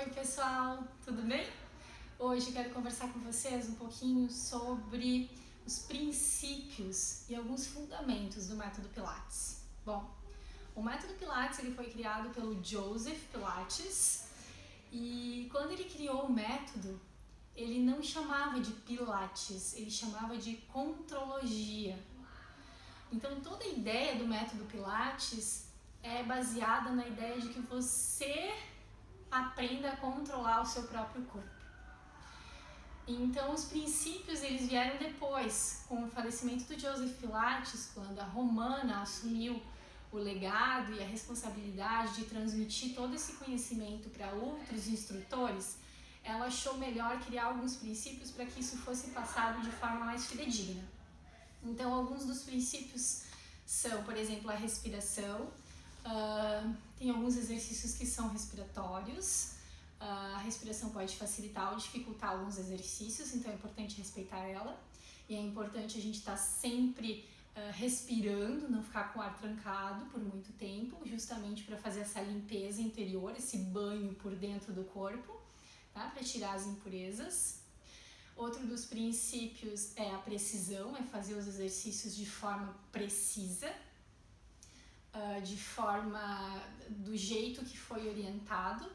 Oi pessoal, tudo bem? Hoje eu quero conversar com vocês um pouquinho sobre os princípios e alguns fundamentos do método Pilates. Bom, o método Pilates ele foi criado pelo Joseph Pilates e quando ele criou o método, ele não chamava de Pilates, ele chamava de contrologia. Então toda a ideia do método Pilates é baseada na ideia de que você aprenda a controlar o seu próprio corpo. Então os princípios eles vieram depois, com o falecimento do Joseph Pilates, quando a Romana assumiu o legado e a responsabilidade de transmitir todo esse conhecimento para outros instrutores, ela achou melhor criar alguns princípios para que isso fosse passado de forma mais fidedigna. Então alguns dos princípios são, por exemplo, a respiração. Tem alguns exercícios que são respiratórios. A respiração pode facilitar ou dificultar alguns exercícios, então é importante respeitar ela. E é importante a gente estar sempre respirando, não ficar com o ar trancado por muito tempo, justamente para fazer essa limpeza interior, esse banho por dentro do corpo, tá? Para tirar as impurezas. Outro dos princípios é a precisão, é fazer os exercícios de forma precisa, de forma do jeito que foi orientado,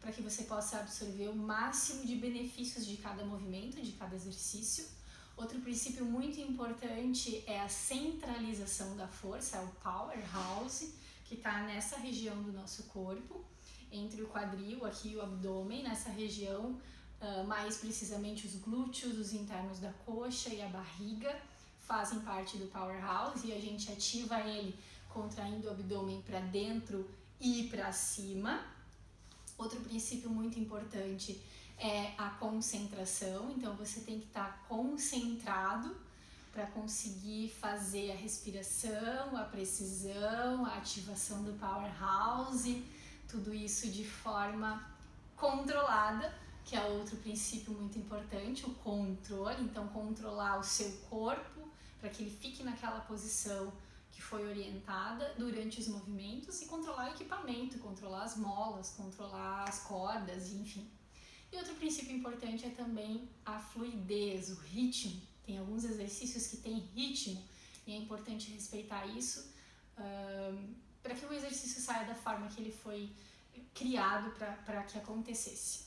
para que você possa absorver o máximo de benefícios de cada movimento, de cada exercício. Outro princípio muito importante é a centralização da força, é o powerhouse, que está nessa região do nosso corpo, entre o quadril aqui e o abdômen, nessa região, mais precisamente os glúteos, os internos da coxa e a barriga fazem parte do powerhouse e a gente ativa ele contraindo o abdômen para dentro e para cima. Outro princípio muito importante é a concentração, então você tem que estar concentrado para conseguir fazer a respiração, a precisão, a ativação do powerhouse, tudo isso de forma controlada, que é outro princípio muito importante, o controle, então controlar o seu corpo para que ele fique naquela posição que foi orientada durante os movimentos e controlar o equipamento, controlar as molas, controlar as cordas, enfim. E outro princípio importante é também a fluidez, o ritmo. Tem alguns exercícios que têm ritmo e é importante respeitar isso para que o exercício saia da forma que ele foi criado para que acontecesse.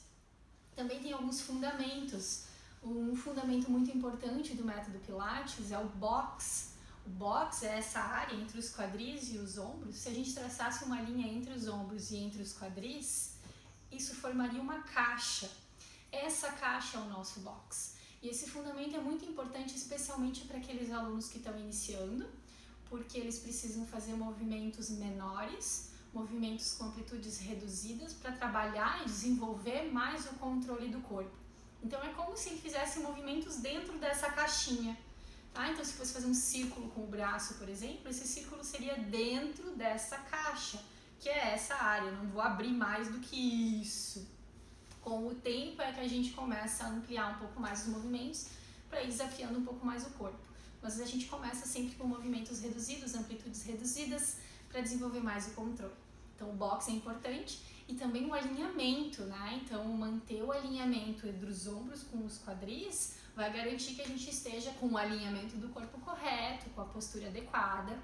Também tem alguns fundamentos. Um fundamento muito importante do método Pilates é o box. O box é essa área entre os quadris e os ombros. Se a gente traçasse uma linha entre os ombros e entre os quadris, isso formaria uma caixa. Essa caixa é o nosso box. E esse fundamento é muito importante, especialmente para aqueles alunos que estão iniciando, porque eles precisam fazer movimentos menores, movimentos com amplitudes reduzidas, para trabalhar e desenvolver mais o controle do corpo. Então é como se ele fizesse movimentos dentro dessa caixinha. Então se fosse fazer um círculo com o braço, por exemplo, esse círculo seria dentro dessa caixa, que é essa área, eu não vou abrir mais do que isso. Com o tempo é que a gente começa a ampliar um pouco mais os movimentos, para ir desafiando um pouco mais o corpo. Mas a gente começa sempre com movimentos reduzidos, amplitudes reduzidas, para desenvolver mais o controle. Então o box é importante e também o alinhamento, né? Então manter o alinhamento entre os ombros com os quadris vai garantir que a gente esteja com o alinhamento do corpo correto, com a postura adequada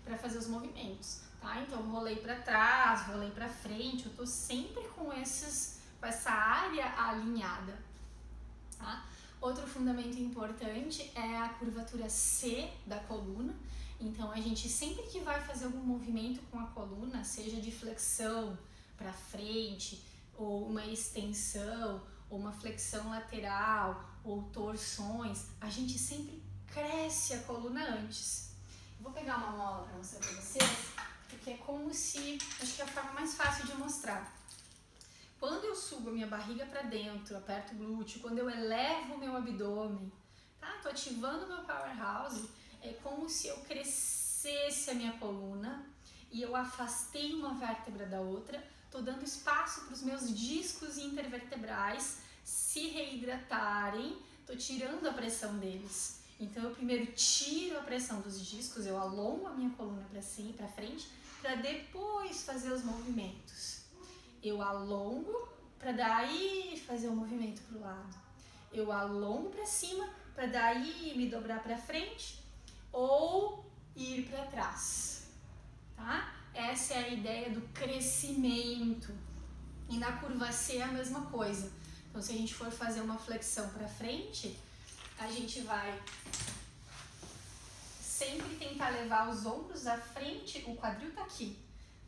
para fazer os movimentos, tá? Então rolei para trás, rolei para frente, eu tô sempre com essa área alinhada, tá? Outro fundamento importante é a curvatura C da coluna. Então a gente sempre que vai fazer algum movimento com a coluna, seja de flexão para frente, ou uma extensão, ou uma flexão lateral, ou torções, a gente sempre cresce a coluna antes. Eu vou pegar uma mola para mostrar para vocês, porque é como se, acho que é a forma mais fácil de mostrar. Quando eu subo a minha barriga para dentro, aperto o glúteo, quando eu elevo o meu abdômen, tá? Tô ativando o meu powerhouse, é como se eu crescesse a minha coluna e eu afastei uma vértebra da outra, tô dando espaço para os meus discos intervertebrais se reidratarem, tô tirando a pressão deles. Então eu primeiro tiro a pressão dos discos, eu alongo a minha coluna para frente, para depois fazer os movimentos. Eu alongo para daí fazer o movimento para o lado. Eu alongo para cima para daí me dobrar para frente ou ir para trás, tá? Essa é a ideia do crescimento. E na curva C é a mesma coisa. Então, se a gente for fazer uma flexão para frente, a gente vai sempre tentar levar os ombros à frente. O quadril tá aqui,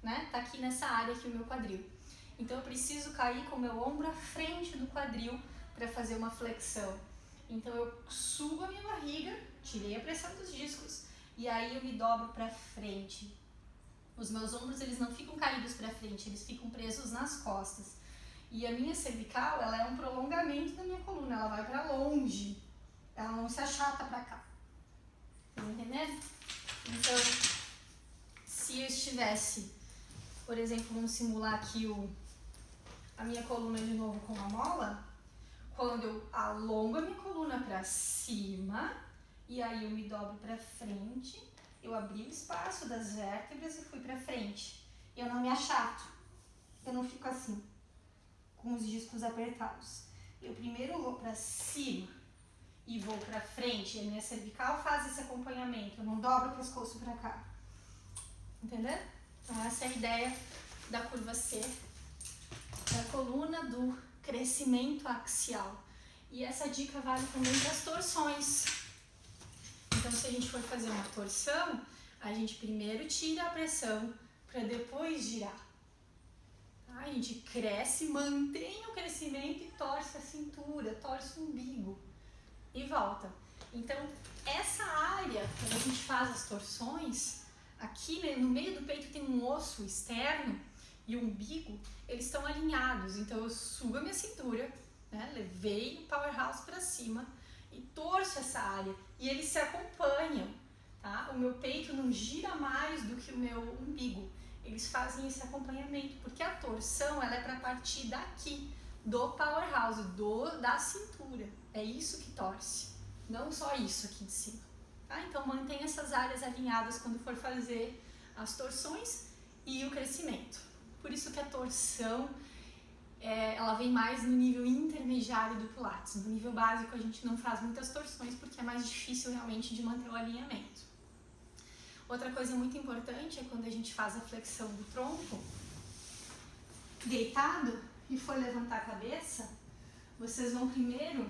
né? Tá aqui nessa área aqui o meu quadril. Então, eu preciso cair com o meu ombro à frente do quadril para fazer uma flexão. Então, eu subo a minha barriga, tirei a pressão dos discos e aí eu me dobro para frente. Os meus ombros, eles não ficam caídos para frente, eles ficam presos nas costas. E a minha cervical, ela é um prolongamento da minha coluna, ela vai para longe, ela não se achata para cá. Tá entendendo? Então, se eu estivesse, por exemplo, vamos simular aqui a minha coluna de novo com a mola, quando eu alongo a minha coluna para cima, e aí eu me dobro para frente, eu abri o espaço das vértebras e fui para frente. Eu não me achato, eu não fico assim, com os discos apertados. Eu primeiro vou para cima e vou para frente, e a minha cervical faz esse acompanhamento, eu não dobro o pescoço para cá. Entendeu? Então essa é a ideia da curva C, da coluna do crescimento axial. E essa dica vale também para as torções. Então, se a gente for fazer uma torção, a gente primeiro tira a pressão para depois girar. Tá? A gente cresce, mantém o crescimento e torce a cintura, torce o umbigo e volta. Então, essa área, quando a gente faz as torções, aqui no meio do peito tem um osso externo e o umbigo, eles estão alinhados. Então, eu subo a minha cintura, né? Levei o powerhouse para cima e torço essa área e eles se acompanham, tá? O meu peito não gira mais do que o meu umbigo, eles fazem esse acompanhamento, porque a torção ela é para partir daqui, do powerhouse, da cintura, é isso que torce, não só isso aqui de cima, tá? Então mantenha essas áreas alinhadas quando for fazer as torções e o crescimento, por isso que a torção ela vem mais no nível intermediário do Pilates. No nível básico a gente não faz muitas torções porque é mais difícil realmente de manter o alinhamento. Outra coisa muito importante é quando a gente faz a flexão do tronco, deitado e for levantar a cabeça, vocês vão primeiro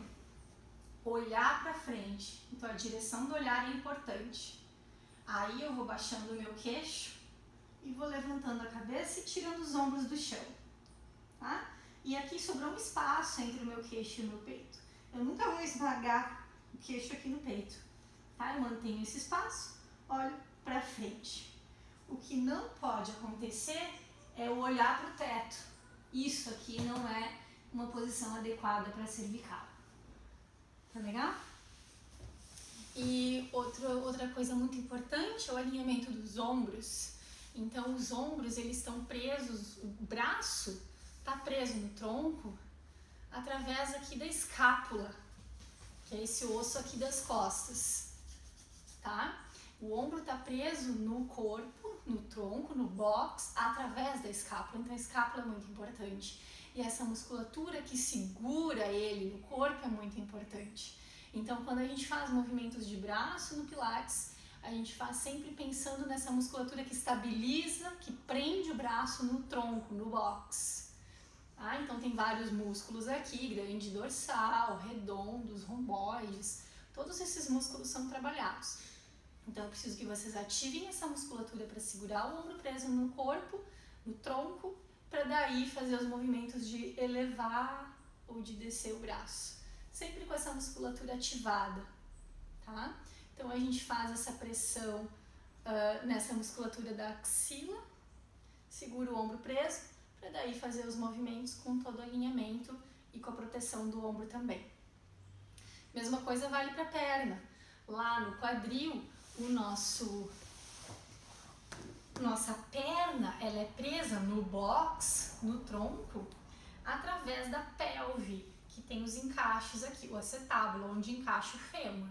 olhar para frente. Então a direção do olhar é importante. Aí eu vou baixando o meu queixo e vou levantando a cabeça e tirando os ombros do chão. Tá? E aqui sobrou um espaço entre o meu queixo e o meu peito. Eu nunca vou esmagar o queixo aqui no peito. Tá? Eu mantenho esse espaço, olho para frente. O que não pode acontecer é eu olhar para o teto. Isso aqui não é uma posição adequada para cervical. Tá legal? E outra coisa muito importante é o alinhamento dos ombros. Então, os ombros, eles estão presos, o braço está preso no tronco através aqui da escápula, que é esse osso aqui das costas, tá? O ombro está preso no corpo, no tronco, no box, através da escápula. Então, a escápula é muito importante. E essa musculatura que segura ele no corpo é muito importante. Então, quando a gente faz movimentos de braço no Pilates, a gente faz sempre pensando nessa musculatura que estabiliza, que prende o braço no tronco, no box. Ah, então tem vários músculos aqui, grande dorsal, redondos, romboides, todos esses músculos são trabalhados. Então eu preciso que vocês ativem essa musculatura para segurar o ombro preso no corpo, no tronco, para daí fazer os movimentos de elevar ou de descer o braço. Sempre com essa musculatura ativada, tá? Então a gente faz essa pressão nessa musculatura da axila, segura o ombro preso, para daí fazer os movimentos com todo o alinhamento e com a proteção do ombro também. Mesma coisa vale para a perna. Lá no quadril, nossa perna ela é presa no box, no tronco, através da pelve, que tem os encaixes aqui, o acetábulo, onde encaixa o fêmur.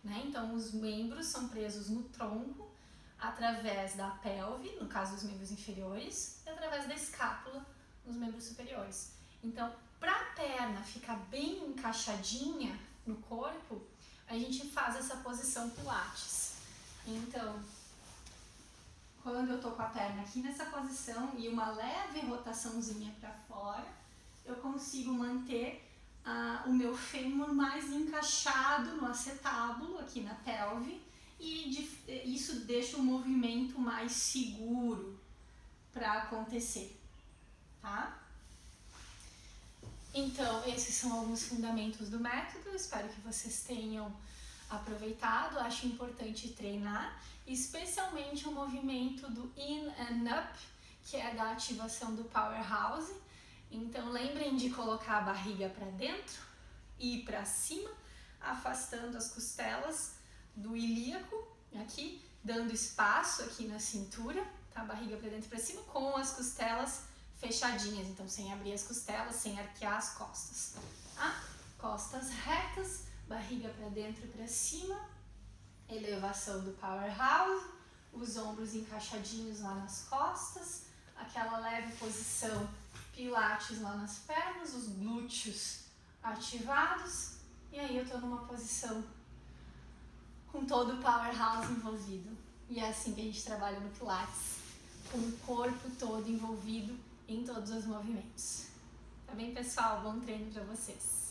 Né? Então, os membros são presos no tronco, através da pelve, no caso dos membros inferiores, e através da escápula, nos membros superiores. Então, para a perna ficar bem encaixadinha no corpo, a gente faz essa posição Pilates. Então, quando eu tô com a perna aqui nessa posição e uma leve rotaçãozinha para fora, eu consigo manter o meu fêmur mais encaixado no acetábulo, aqui na pelve, e isso deixa o movimento mais seguro para acontecer, tá? Então, esses são alguns fundamentos do método, espero que vocês tenham aproveitado. Acho importante treinar, especialmente o movimento do in and up, que é da ativação do powerhouse. Então, lembrem de colocar a barriga para dentro e para cima, afastando as costelas do ilíaco, aqui, dando espaço aqui na cintura, tá? Barriga para dentro e para cima, com as costelas fechadinhas, então sem abrir as costelas, sem arquear as costas, tá? Costas retas, barriga para dentro e para cima, elevação do powerhouse, os ombros encaixadinhos lá nas costas, aquela leve posição Pilates lá nas pernas, os glúteos ativados, e aí eu tô numa posição com todo o powerhouse envolvido. E é assim que a gente trabalha no Pilates, com o corpo todo envolvido em todos os movimentos. Tá bem, pessoal? Bom treino pra vocês!